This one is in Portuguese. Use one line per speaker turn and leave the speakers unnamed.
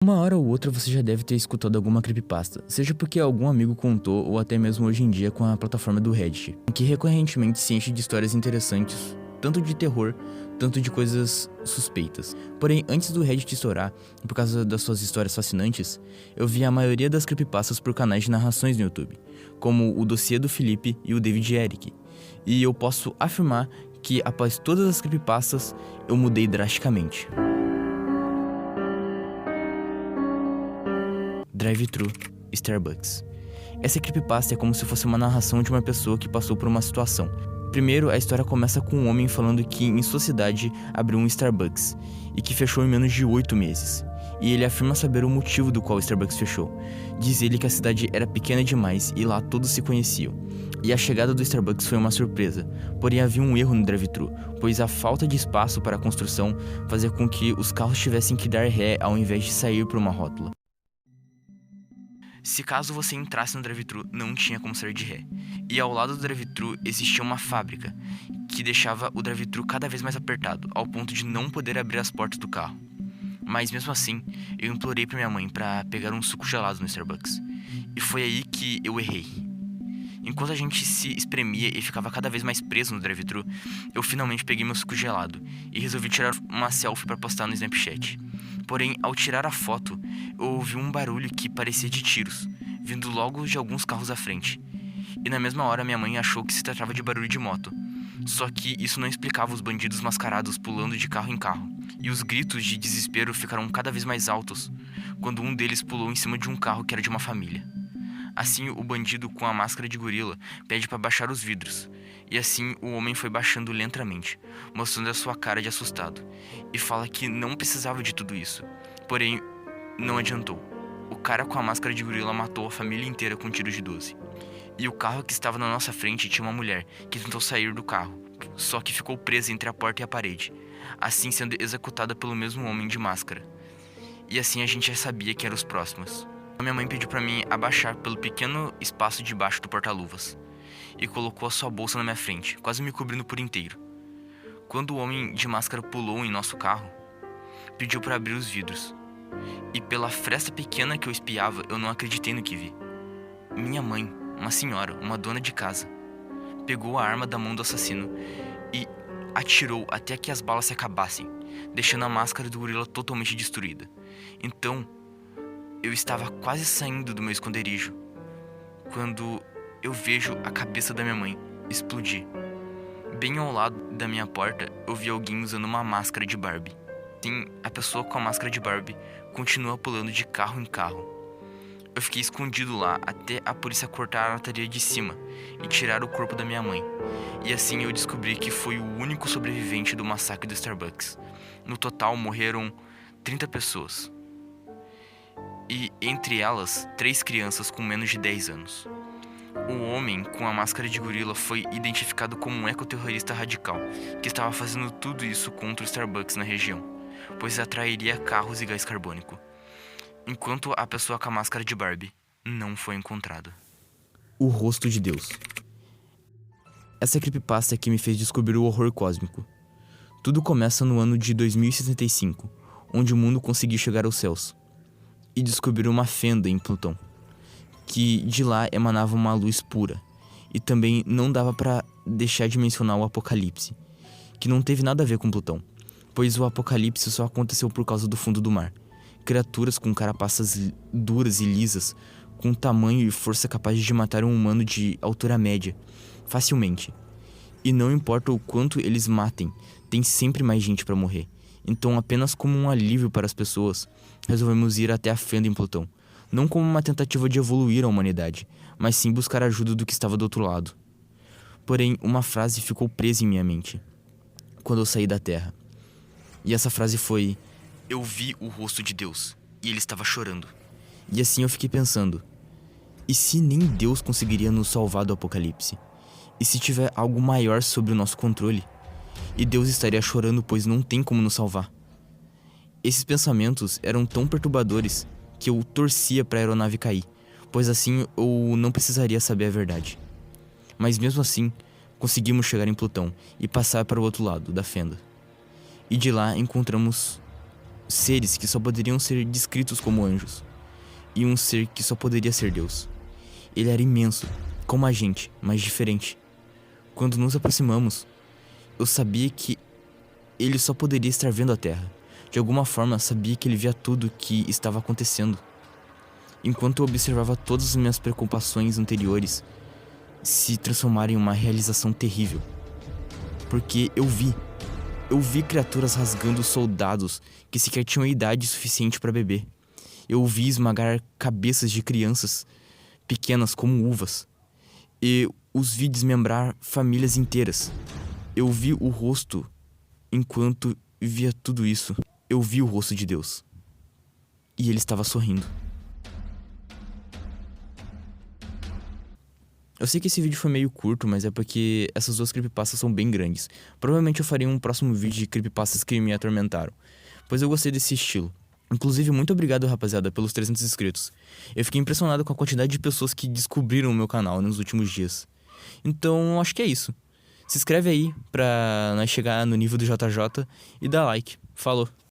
Uma hora ou outra você já deve ter escutado alguma creepypasta, seja porque algum amigo contou ou até mesmo hoje em dia com a plataforma do Reddit, que recorrentemente se enche de histórias interessantes, tanto de terror, tanto de coisas suspeitas. Porém, antes do Reddit estourar, por causa das suas histórias fascinantes, eu vi a maioria das creepypastas por canais de narrações no YouTube, como o Dossiê do Felipe e o David Eric, e eu posso afirmar que após todas as creepypastas, eu mudei drasticamente. Drive-thru Starbucks. Essa creepypasta é como se fosse uma narração de uma pessoa que passou por uma situação. Primeiro, a história começa com um homem falando que em sua cidade abriu um Starbucks e que fechou em menos de 8 meses. E ele afirma saber o motivo do qual o Starbucks fechou. Diz ele que a cidade era pequena demais e lá todos se conheciam. E a chegada do Starbucks foi uma surpresa, porém havia um erro no drive-thru, pois a falta de espaço para a construção fazia com que os carros tivessem que dar ré ao invés de sair por uma rótula. Se caso você entrasse no drive-thru, não tinha como sair de ré. E ao lado do drive-thru existia uma fábrica, que deixava o drive-thru cada vez mais apertado, ao ponto de não poder abrir as portas do carro. Mas mesmo assim, eu implorei pra minha mãe pra pegar um suco gelado no Starbucks. E foi aí que eu errei. Enquanto a gente se espremia e ficava cada vez mais preso no drive-thru, eu finalmente peguei meu suco gelado e resolvi tirar uma selfie pra postar no Snapchat. Porém, ao tirar a foto, eu ouvi um barulho que parecia de tiros, vindo logo de alguns carros à frente. E na mesma hora minha mãe achou que se tratava de barulho de moto. Só que isso não explicava os bandidos mascarados pulando de carro em carro. E os gritos de desespero ficaram cada vez mais altos, quando um deles pulou em cima de um carro que era de uma família. Assim, o bandido com a máscara de gorila pede para baixar os vidros. E assim, o homem foi baixando lentamente, mostrando a sua cara de assustado. E fala que não precisava de tudo isso. Porém, não adiantou. O cara com a máscara de gorila matou a família inteira com tiros de 12. E o carro que estava na nossa frente tinha uma mulher que tentou sair do carro, só que ficou presa entre a porta e a parede, assim sendo executada pelo mesmo homem de máscara. E assim a gente já sabia que eram os próximos. Minha mãe pediu pra mim abaixar pelo pequeno espaço debaixo do porta-luvas e colocou a sua bolsa na minha frente, quase me cobrindo por inteiro. Quando o homem de máscara pulou em nosso carro, pediu para abrir os vidros. E pela fresta pequena que eu espiava, eu não acreditei no que vi. Minha mãe, uma senhora, uma dona de casa, pegou a arma da mão do assassino e atirou até que as balas se acabassem, deixando a máscara do gorila totalmente destruída. Então, eu estava quase saindo do meu esconderijo quando eu vejo a cabeça da minha mãe explodir. Bem ao lado da minha porta, eu vi alguém usando uma máscara de Barbie. Sim, a pessoa com a máscara de Barbie continua pulando de carro em carro. Eu fiquei escondido lá até a polícia cortar a lataria de cima e tirar o corpo da minha mãe. E assim eu descobri que foi o único sobrevivente do massacre do Starbucks. No total morreram 30 pessoas. E entre elas, 3 crianças com menos de 10 anos. O homem com a máscara de gorila foi identificado como um ecoterrorista radical, que estava fazendo tudo isso contra o Starbucks na região, pois atrairia carros e gás carbônico. Enquanto a pessoa com a máscara de Barbie não foi encontrada. O rosto de Deus. Essa creepypasta é que me fez descobrir o horror cósmico. Tudo começa no ano de 2065, onde o mundo conseguiu chegar aos céus e descobriu uma fenda em Plutão, que de lá emanava uma luz pura. E também não dava pra deixar de mencionar o Apocalipse, que não teve nada a ver com Plutão, pois o Apocalipse só aconteceu por causa do fundo do mar. Criaturas com carapaças duras e lisas, com tamanho e força capazes de matar um humano de altura média, facilmente. E não importa o quanto eles matem, tem sempre mais gente pra morrer. Então, apenas como um alívio para as pessoas, resolvemos ir até a fenda em Plutão. Não como uma tentativa de evoluir a humanidade, mas sim buscar ajuda do que estava do outro lado. Porém, uma frase ficou presa em minha mente quando eu saí da Terra. E essa frase foi: eu vi o rosto de Deus, e ele estava chorando. E assim eu fiquei pensando, e se nem Deus conseguiria nos salvar do apocalipse? E se tiver algo maior sobre o nosso controle? E Deus estaria chorando, pois não tem como nos salvar. Esses pensamentos eram tão perturbadores que eu torcia para a aeronave cair, pois assim eu não precisaria saber a verdade. Mas mesmo assim, conseguimos chegar em Plutão e passar para o outro lado da fenda. E de lá encontramos seres que só poderiam ser descritos como anjos, e um ser que só poderia ser Deus. Ele era imenso, como a gente, mas diferente. Quando nos aproximamos, eu sabia que ele só poderia estar vendo a Terra. De alguma forma, sabia que ele via tudo o que estava acontecendo. Enquanto eu observava todas as minhas preocupações anteriores se transformarem em uma realização terrível. Porque eu vi criaturas rasgando soldados que sequer tinham idade suficiente para beber. Eu vi esmagar cabeças de crianças pequenas como uvas. E os vi desmembrar famílias inteiras. Eu vi o rosto, enquanto via tudo isso, eu vi o rosto de Deus. E ele estava sorrindo. Eu sei que esse vídeo foi meio curto, mas é porque essas duas creepypastas são bem grandes. Provavelmente eu faria um próximo vídeo de creepypastas que me atormentaram, pois eu gostei desse estilo. Inclusive, muito obrigado, rapaziada, pelos 300 inscritos. Eu fiquei impressionado com a quantidade de pessoas que descobriram o meu canal nos últimos dias. Então, acho que é isso. Se inscreve aí pra nós chegar no nível do JJ e dá like. Falou!